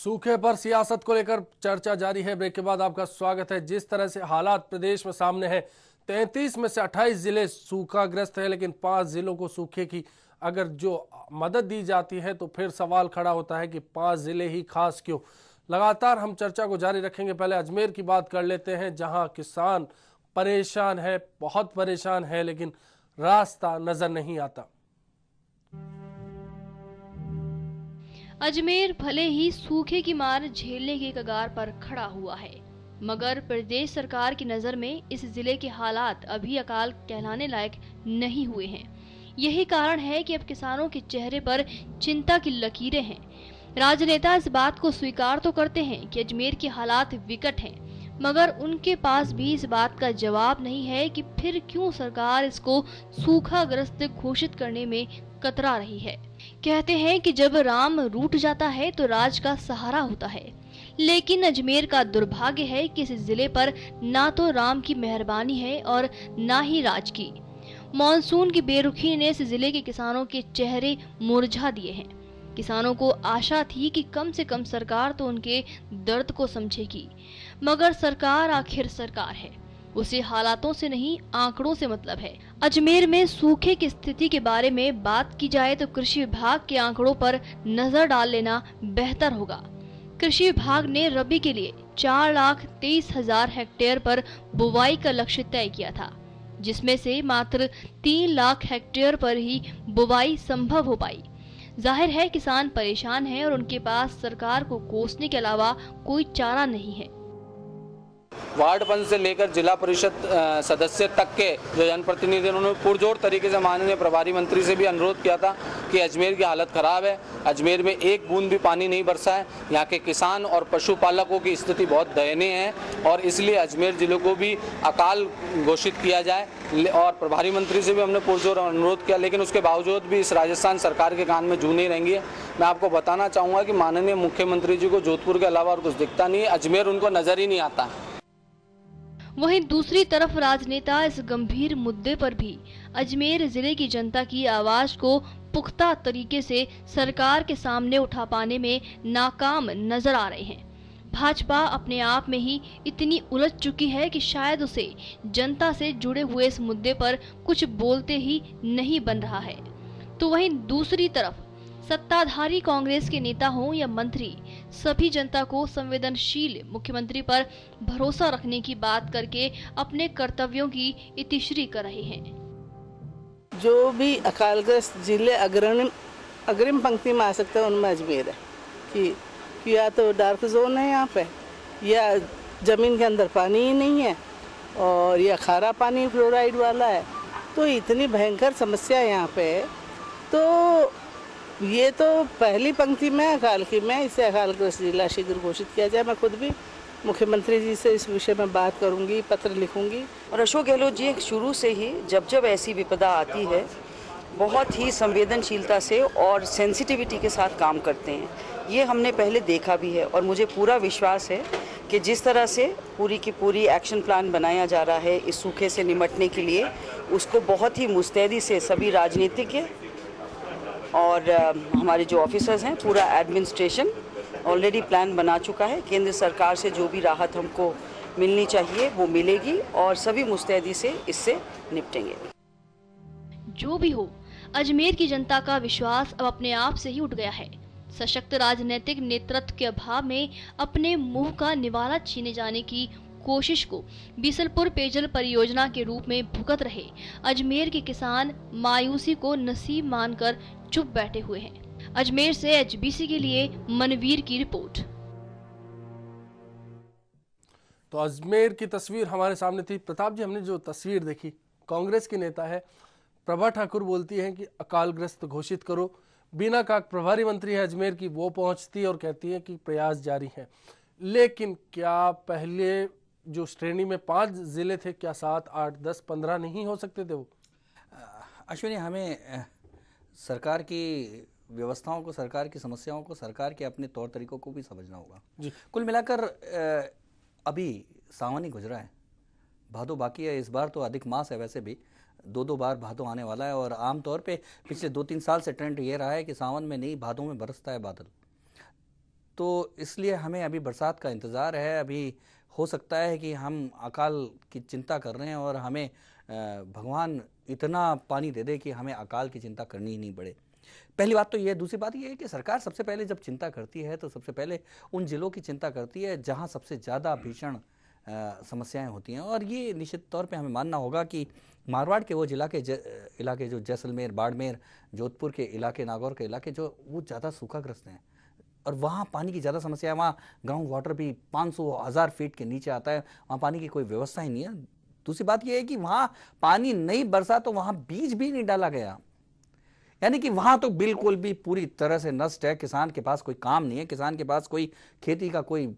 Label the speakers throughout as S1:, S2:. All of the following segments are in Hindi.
S1: सूखे पर सियासत को लेकर चर्चा जारी है। ब्रेक के बाद आपका स्वागत है। जिस तरह से हालात प्रदेश में सामने है, 33 में से 28 जिले सूखाग्रस्त है, लेकिन 5 जिलों को सूखे की अगर जो मदद दी जाती है तो फिर सवाल खड़ा होता है कि 5 जिले ही खास क्यों। लगातार हम चर्चा को जारी रखेंगे। पहले अजमेर की बात कर लेते हैं, जहां किसान परेशान है, बहुत परेशान है, लेकिन रास्ता नजर नहीं आता।
S2: अजमेर भले ही सूखे की मार झेलने के कगार पर खड़ा हुआ है, मगर प्रदेश सरकार की नजर में इस जिले के हालात अभी अकाल कहलाने लायक नहीं हुए हैं। यही कारण है कि अब किसानों के चेहरे पर चिंता की लकीरें हैं। राजनेता इस बात को स्वीकार तो करते हैं कि अजमेर के हालात विकट हैं, मगर उनके पास भी इस बात का जवाब नहीं है कि फिर क्यों सरकार इसको सूखाग्रस्त घोषित करने में कतरा रही है। कहते हैं कि जब राम रूठ जाता है तो राज का सहारा होता है, लेकिन अजमेर का दुर्भाग्य है कि इस जिले पर ना तो राम की मेहरबानी है और ना ही राज की। मॉनसून की बेरुखी ने इस जिले के किसानों के चेहरे मुरझा दिए हैं। किसानों को आशा थी कि कम से कम सरकार तो उनके दर्द को समझेगी, मगर सरकार आखिर सरकार है, उसे हालातों से नहीं आंकड़ों से मतलब है। अजमेर में सूखे की स्थिति के बारे में बात की जाए तो कृषि विभाग के आंकड़ों पर नजर डाल लेना बेहतर होगा। कृषि विभाग ने रबी के लिए 4,23,000 हेक्टेयर पर बुवाई का लक्ष्य तय किया था, जिसमें से मात्र 3 लाख हेक्टेयर पर ही बुवाई संभव हो पाई। जाहिर है किसान परेशान हैं और उनके पास सरकार को कोसने के अलावा कोई चारा नहीं है।
S3: वार्ड पंच से लेकर जिला परिषद सदस्य तक के जो जनप्रतिनिधि, उन्होंने पुरजोर तरीके से माननीय प्रभारी मंत्री से भी अनुरोध किया था कि अजमेर की हालत खराब है, अजमेर में एक बूंद भी पानी नहीं बरसा है, यहाँ के किसान और पशुपालकों की स्थिति बहुत दयनीय है और इसलिए अजमेर जिले को भी अकाल घोषित किया जाए। और प्रभारी मंत्री से भी हमने पुरजोर अनुरोध किया, लेकिन उसके बावजूद भी इस राजस्थान सरकार के कान में जू नहीं रहेंगी। मैं आपको बताना चाहूँगा कि माननीय मुख्यमंत्री जी को जोधपुर के अलावा और कुछ दिखता नहीं है, अजमेर उनको नजर ही नहीं आता।
S2: वहीं दूसरी तरफ राजनेता इस गंभीर मुद्दे पर भी अजमेर जिले की जनता की आवाज को पुख्ता तरीके से सरकार के सामने उठा पाने में नाकाम नजर आ रहे हैं। भाजपा अपने आप में ही इतनी उलझ चुकी है कि शायद उसे जनता से जुड़े हुए इस मुद्दे पर कुछ बोलते ही नहीं बन रहा है। तो वहीं दूसरी तरफ सत्ताधारी कांग्रेस के नेता हों या मंत्री, सभी जनता को संवेदनशील मुख्यमंत्री पर भरोसा रखने की बात करके अपने कर्तव्यों की इतिश्री कर रहे हैं।
S4: जो भी अकालग्रस्त जिले अग्रिम पंक्ति में आ सकते हैं उनमें अजमेर है कि या तो डार्क जोन है यहाँ पे, या जमीन के अंदर पानी ही नहीं है, और या खारा पानी फ्लोराइड वाला है। तो इतनी भयंकर समस्या यहाँ पे है, तो ये तो पहली पंक्ति में अकाल की में इसे अकालग्रस्त जिला शीघ्र घोषित किया जाए। मैं खुद भी मुख्यमंत्री जी से इस विषय में बात करूंगी, पत्र लिखूंगी।
S5: और अशोक गहलोत जी शुरू से ही जब ऐसी विपदा आती है बहुत ही संवेदनशीलता से और सेंसिटिविटी के साथ काम करते हैं। ये हमने पहले देखा भी है और मुझे पूरा विश्वास है कि जिस तरह से पूरी की पूरी एक्शन प्लान बनाया जा रहा है इस सूखे से निपटने के लिए, उसको बहुत ही मुस्तैदी से सभी राजनीतिज्ञ और हमारे जो ऑफिसर्स हैं, पूरा एडमिनिस्ट्रेशन ऑलरेडी प्लान बना चुका है। केंद्र सरकार से जो भी राहत हमको मिलनी चाहिए वो मिलेगी और सभी मुस्तैदी से इससे निपटेंगे।
S2: जो भी हो, अजमेर की जनता का विश्वास अब अपने आप से ही उठ गया है। सशक्त राजनीतिक नेतृत्व के अभाव में अपने मुंह का निवाला छीने जाने की कोशिश को बीसलपुर पेयजल परियोजना के रूप में भुगत रहे अजमेर के किसान मायूसी को नसीब मानकर चुप बैठे हुए हैं। अजमेर से एचबीसी के लिए मनवीर की रिपोर्ट।
S1: तो अजमेर की तस्वीर हमारे सामने थी। प्रताप जी, हमने जो तस्वीर देखी, कांग्रेस की नेता है प्रभा ठाकुर बोलती हैं कि अकालग्रस्त घोषित करो। बीना काक प्रभारी मंत्री है अजमेर की, वो पहुंचती और कहती है कि प्रयास जारी है। लेकिन क्या पहले जो श्रेणी में 5 जिले थे, क्या 7, 8, 10, 15 नहीं हो सकते थे वो?
S6: अश्विनी, हमें सरकार की व्यवस्थाओं को, सरकार की समस्याओं को, सरकार के अपने तौर तरीकों को भी समझना होगा जी। कुल मिलाकर अभी सावन ही गुजरा है, भादो बाकी है। इस बार तो अधिक मास है, वैसे भी 2-2 बार भादो आने वाला है और आमतौर पे पिछले 2-3 साल से ट्रेंड ये रहा है कि सावन में नहीं भादों में बरसता है बादल। तो इसलिए हमें अभी बरसात का इंतज़ार है। अभी हो सकता है कि हम अकाल की चिंता कर रहे हैं और हमें भगवान इतना पानी दे दे कि हमें अकाल की चिंता करनी ही नहीं पड़े। पहली बात तो ये। दूसरी बात ये है कि सरकार सबसे पहले जब चिंता करती है तो सबसे पहले उन जिलों की चिंता करती है जहां सबसे ज़्यादा भीषण समस्याएं होती हैं। और ये निश्चित तौर पे हमें मानना होगा कि मारवाड़ के वो इलाके जो जैसलमेर, बाड़मेर, जोधपुर के इलाके, नागौर के इलाके जो वो ज़्यादा सूखाग्रस्त हैं और वहाँ पानी की ज़्यादा समस्या है। वहाँ ग्राउंड वाटर भी 500-1000 फीट के नीचे आता है, वहाँ पानी की कोई व्यवस्था ही नहीं है। दूसरी बात यह है कि वहाँ पानी नहीं बरसा तो वहाँ बीज भी नहीं डाला गया, यानी कि वहाँ तो बिल्कुल भी पूरी तरह से नष्ट है। किसान के पास कोई काम नहीं है, किसान के पास कोई खेती का कोई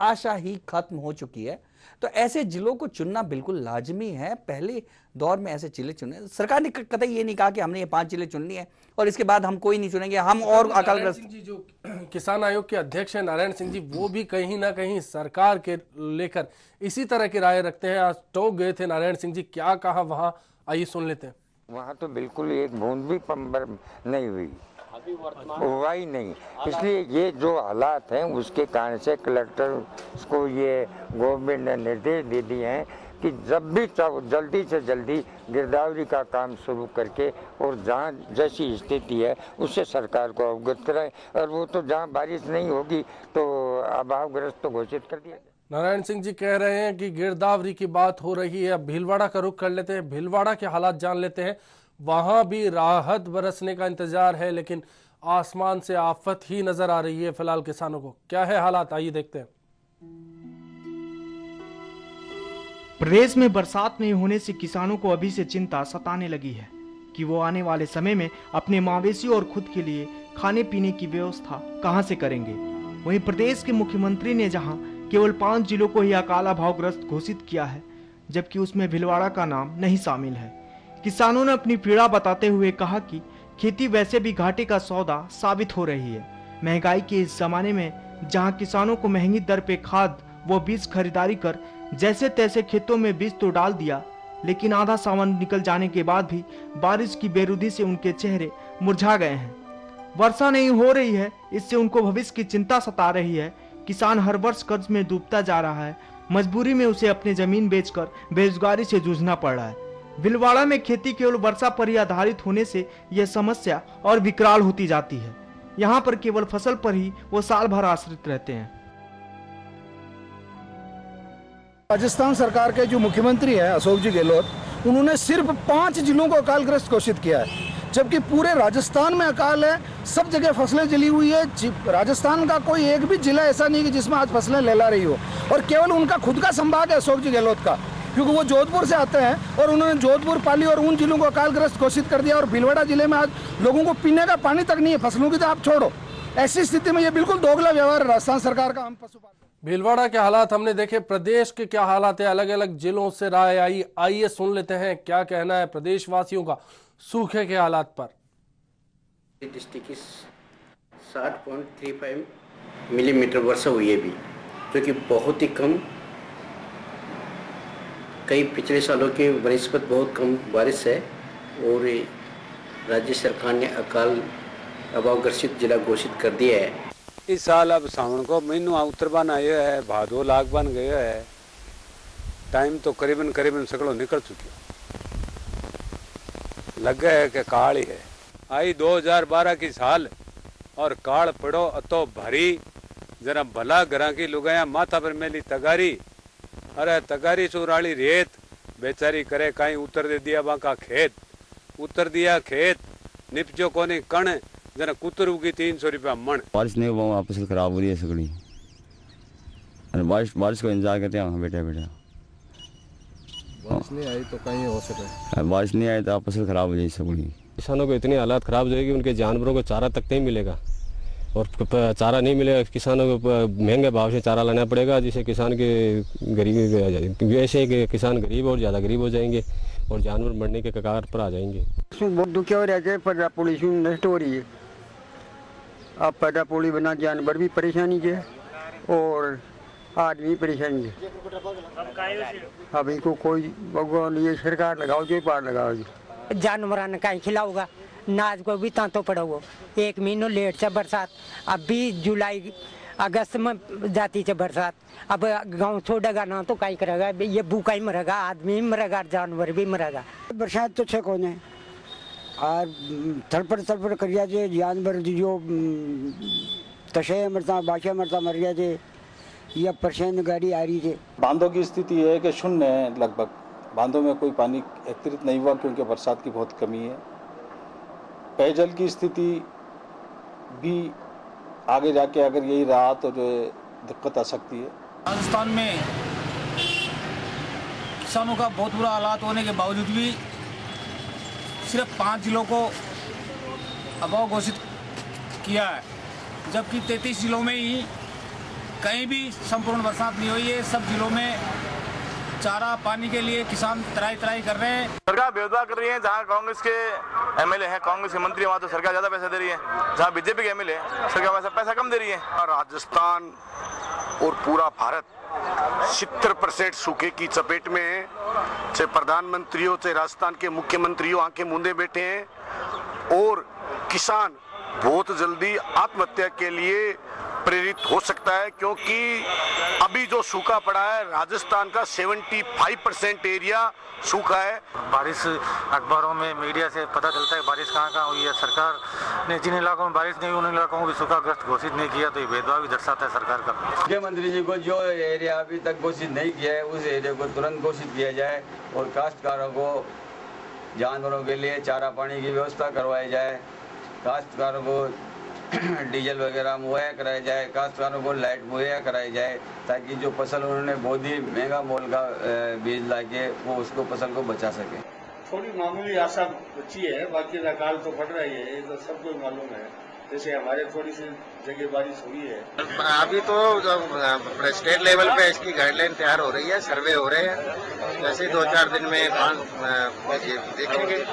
S6: आशा ही खत्म हो चुकी है। तो ऐसे जिलों को चुनना बिल्कुल लाजमी है। पहले दौर में ऐसे जिले चुने, सरकार ने कतई ये नहीं कहा कि हमने ये 5 जिले चुननी है और इसके बाद हम कोई नहीं चुनेंगे, हम और अकालग्रस्त।
S1: जी, जो किसान आयोग के अध्यक्ष हैं नारायण सिंह जी, वो भी कहीं ना कहीं सरकार के लेकर इसी तरह की राय रखते हैं। आज टोक गए थे नारायण सिंह जी, क्या कहा वहाँ, आइए सुन लेते हैं।
S7: वहाँ तो बिल्कुल एक बूंद भी नहीं हुई, हुआ ही नहीं। इसलिए ये जो हालात हैं उसके कारण से कलेक्टर को ये गवर्नमेंट ने निर्देश दे दिए हैं कि जब भी जल्दी से जल्दी गिरदावरी का काम शुरू करके और जहाँ जैसी स्थिति है उससे सरकार को अवगत कराएं। और वो तो जहाँ बारिश नहीं होगी तो अभावग्रस्त तो घोषित कर दिया।
S1: नारायण सिंह जी कह रहे हैं कि गिरदावरी की बात हो रही है। अब भीलवाड़ा का रुख कर लेते हैं, भीलवाड़ा के हालात जान लेते हैं। वहां भी राहत बरसने का इंतजार है, लेकिन आसमान से आफत ही नजर आ रही है फिलहाल किसानों को। क्या है हालात, आइए देखते हैं।
S8: प्रदेश में बरसात नहीं होने से किसानों को अभी से चिंता सताने लगी है कि वो आने वाले समय में अपने मवेशी और खुद के लिए खाने पीने की व्यवस्था कहां से करेंगे। वहीं प्रदेश के मुख्यमंत्री ने जहां केवल 5 जिलों को ही अकाल अभावग्रस्त घोषित किया है, जबकि उसमें भीलवाड़ा का नाम नहीं शामिल है। किसानों ने अपनी पीड़ा बताते हुए कहा कि खेती वैसे भी घाटे का सौदा साबित हो रही है। महंगाई के इस जमाने में जहां किसानों को महंगी दर पे खाद व बीज खरीदारी कर जैसे तैसे खेतों में बीज तो डाल दिया, लेकिन आधा सावन निकल जाने के बाद भी बारिश की बेरुदी से उनके चेहरे मुरझा गए हैं। वर्षा नहीं हो रही है, इससे उनको भविष्य की चिंता सता रही है। किसान हर वर्ष कर्ज में डूबता जा रहा है, मजबूरी में उसे अपनी जमीन बेचकर बेरोजगारी से जूझना पड़ रहा है। भीलवाड़ा में खेती केवल वर्षा पर ही आधारित होने से यह समस्या और विकराल होती जाती है। यहाँ पर केवल फसल पर ही वो साल भर आश्रित रहते हैं।
S9: राजस्थान सरकार के जो मुख्यमंत्री हैं अशोक जी गहलोत, उन्होंने सिर्फ 5 जिलों को अकालग्रस्त घोषित किया है, जबकि पूरे राजस्थान में अकाल है। सब जगह फसलें जली हुई है। राजस्थान का कोई एक भी जिला ऐसा नहीं कि जिसमें आज फसलें लहला रही हो। और केवल उनका खुद का संभाग है अशोक जी गहलोत का, क्योंकि वो जोधपुर से आते हैं और उन्होंने जोधपुर, पाली और उन जिलों को अकालग्रस्त घोषित कर दिया। और भीलवाड़ा जिले में आज लोगों को पीने का पानी तक नहीं है, फसलों की तो आप छोड़ो। ऐसी स्थिति में ये बिल्कुल दोगला व्यवहार राजस्थान सरकार का। हम पशुपालन
S1: भीलवाड़ा के हालात हमने देखे, प्रदेश के क्या हालात है, अलग अलग जिलों से राय आई। आइए सुन लेते हैं क्या कहना है प्रदेशवासियों का सूखे के हालात पर।
S10: डिस्ट्रिक्ट की 60.35 मिलीमीटर वर्षा हुई है अभी, जो कि बहुत ही कम। कई पिछले सालों के बनिस्बत बहुत कम बारिश है और राज्य सरकार ने अकाल अभावग्रस्त जिला घोषित कर दिया है।
S11: इस साल अब सावन को महीनों उत्तरबन आयो है, भादो लाग बन गयो है। टाइम तो करीबन सगड़ो निकल चुकी लग गए है कि काल ही है। आई 2012 की साल और काल पड़ो अतो भारी, जरा भला घरा की लुगाया माथा पर मेली तगारी। अरे तगारी चुराली रेत बेचारी करे कहीं उतर दे दिया बाका खेत, उतर दिया खेत निपजो कोने कण जरा कुतर उगी 300 रुपया मन।
S12: बारिश नहीं हुआ, फसल खराब हो रही है सगड़ी। बारिश को इंतजार करते हैं बेटा।
S13: बारिश नहीं आई तो कहीं हो सके,
S12: बारिश नहीं आई तो फसल खराब हो जाएगी सगड़ी।
S14: किसानों को इतनी हालात खराब हो जाएगी, उनके जानवरों को चारा तक नहीं मिलेगा और चारा नहीं मिलेगा। किसानों को महंगे भाव से चारा लाना पड़ेगा, जिससे किसान के गरीबी, वैसे किसान गरीब और ज़्यादा गरीब हो जाएंगे और जानवर मरने के कगार पर आ जाएंगे।
S15: बहुत दुखी हो रहा है, पैदा पुली नष्ट हो रही है। अब पैदा पुली बना जानवर भी परेशानी है और आदमी परेशानी है। अब इनको कोई भगवान ये सरकार लगाओ जो पार लगाओ।
S16: जानवर ने कहीं खिलाऊगा, नाज को भी तांतो पड़ा हुआ 1 महीनो लेट से बरसात, अब भी जुलाई अगस्त में जाती है बरसात। अब गांव छोड़ेगा ना तो कहीं करेगा, ये भूखा ही मरेगा, आदमी मरेगा, जानवर भी मरेगा।
S15: बरसात तो छे कोने और थड़पड़ करिया जे जानवर जो तशे मरता बाशा मरता मर गया जे, यह परेशान गाड़ी आ रही है।
S13: बांधों की स्थिति है कि शून्य है लगभग, बांधों में कोई पानी एकत्रित नहीं हुआ क्योंकि बरसात की बहुत कमी है। पेयजल की स्थिति भी आगे जाके अगर यही रहा तो जो दिक्कत आ सकती है।
S17: राजस्थान में किसानों का बहुत बुरा हालात होने के बावजूद भी सिर्फ 5 जिलों को अभाव घोषित किया है, जबकि 33 जिलों में ही कहीं भी संपूर्ण बरसात नहीं हुई है। सब जिलों में चारा पानी के लिए किसान तराई कर रहे हैं।
S18: सरकार भेदभाव कर रही है, जहाँ कांग्रेस के एमएलए हैं, कांग्रेस के मंत्री, वहाँ तो सरकार ज्यादा पैसा दे रही है, जहाँ बीजेपी के एमएलए है सरकार वैसा पैसा कम दे रही है।
S19: राजस्थान और पूरा भारत 70% सूखे की चपेट में है। चाहे प्रधानमंत्री हो, चाहे राजस्थान के मुख्यमंत्री हो, आंखें मूंदे बैठे हैं और किसान बहुत जल्दी आत्महत्या के लिए प्रेरित हो सकता है, क्योंकि अभी जो सूखा पड़ा है राजस्थान का 75% एरिया सूखा है।
S17: बारिश अखबारों में मीडिया से पता चलता है बारिश कहाँ हुई है। सरकार ने जिन इलाकों में बारिश नहीं हुई उन इलाकों को भी सूखाग्रस्त घोषित नहीं किया, तो ये भेदभाव भी दर्शाता है सरकार का।
S20: मुख्यमंत्री जी को जो एरिया अभी तक घोषित नहीं किया है उस एरिया को तुरंत घोषित किया जाए और काश्तकारों को जानवरों के लिए चारा पानी की व्यवस्था करवाई जाए, काश्तकारों को डीजल वगैरह मुहैया कराया जाए, काश्तकारों को लाइट मुहैया कराई जाए, ताकि जो फसल उन्होंने बहुत ही महंगा मोल का बीज लाके वो उसको फसल को बचा सके।
S21: थोड़ी मामूली आशा बची है, बाकी अकाल तो पड़ रही है, ये तो सबको मालूम है। जैसे हमारे थोड़ी सी जगह बारिश हुई है,
S22: अभी तो स्टेट लेवल पे इसकी गाइडलाइन तैयार हो रही है, सर्वे हो रहे हैं, जैसे 2-4 दिन में देखेंगे।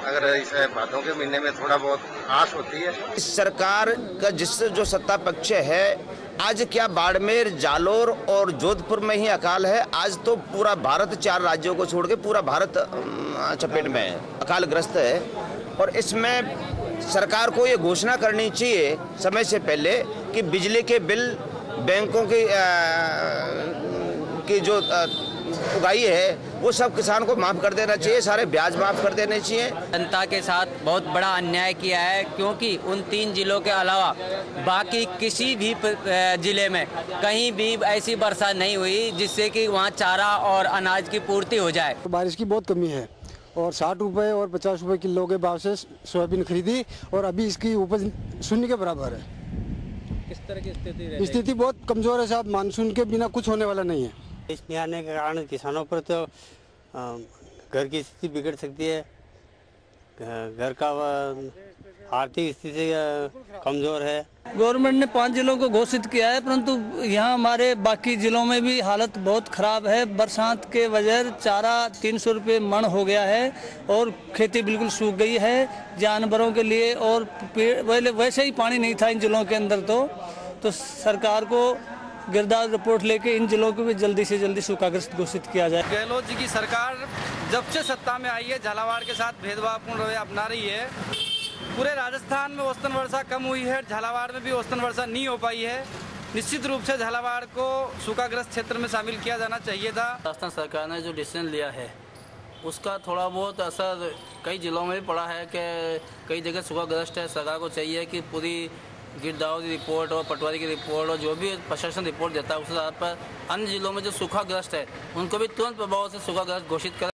S22: अगर इस भादों के महीने में थोड़ा बहुत आस होती है।
S23: इस सरकार का जिससे जो सत्ता पक्ष है, आज क्या बाड़मेर, जालोर और जोधपुर में ही अकाल है, आज तो पूरा भारत 4 राज्यों को छोड़ के पूरा भारत चपेट में है, अकालग्रस्त है। और इसमें सरकार को ये घोषणा करनी चाहिए समय से पहले कि बिजली के बिल बैंकों की जो उगाई है वो सब किसान को माफ कर देना चाहिए, सारे ब्याज माफ कर देने चाहिए।
S24: जनता के साथ बहुत बड़ा अन्याय किया है, क्योंकि उन 3 जिलों के अलावा बाकी किसी भी जिले में कहीं भी ऐसी बरसात नहीं हुई जिससे कि वहाँ चारा और अनाज की पूर्ति हो जाए।
S15: बारिश की बहुत कमी है और 60 रुपए और 50 रुपए किलो के भाव से सोयाबीन खरीदी और अभी इसकी उपज शून्य के बराबर है।
S24: किस तरह की
S15: स्थिति बहुत कमजोर है साहब, मानसून के बिना कुछ होने वाला नहीं है।
S25: इसमें आने के कारण किसानों पर तो घर की स्थिति बिगड़ सकती है, घर का आर्थिक स्थिति कमज़ोर है।
S26: गवर्नमेंट ने 5 जिलों को घोषित किया है, परंतु यहाँ हमारे बाकी जिलों में भी हालत बहुत ख़राब है। बरसात के वजह चारा 300 रुपये मन हो गया है और खेती बिल्कुल सूख गई है जानवरों के लिए, और वैसे ही पानी नहीं था इन जिलों के अंदर। तो सरकार को गिरदार रिपोर्ट लेके इन जिलों को भी जल्दी से जल्दी सूखाग्रस्त घोषित किया जाए।
S27: गहलोत जी की सरकार जब से सत्ता में आई है झालावाड़ के साथ भेदभावपूर्ण रवैया अपना रही है। पूरे राजस्थान में औसतन वर्षा कम हुई है, झालावाड़ में भी औसतन वर्षा नहीं हो पाई है। निश्चित रूप से झालावाड़ को सूखाग्रस्त क्षेत्र में शामिल किया जाना चाहिए था।
S28: राजस्थान सरकार ने जो डिसीजन लिया है उसका थोड़ा बहुत असर कई जिलों में भी पड़ा है कि कई जगह सूखाग्रस्त है। सरकार को चाहिए कि पूरी गिरदावरी रिपोर्ट और पटवारी की रिपोर्ट और जो भी प्रशासन रिपोर्ट देता है उस आधार पर अन्य जिलों में जो सूखाग्रस्त है उनको भी तुरंत प्रभाव से सूखाग्रस्त घोषित कर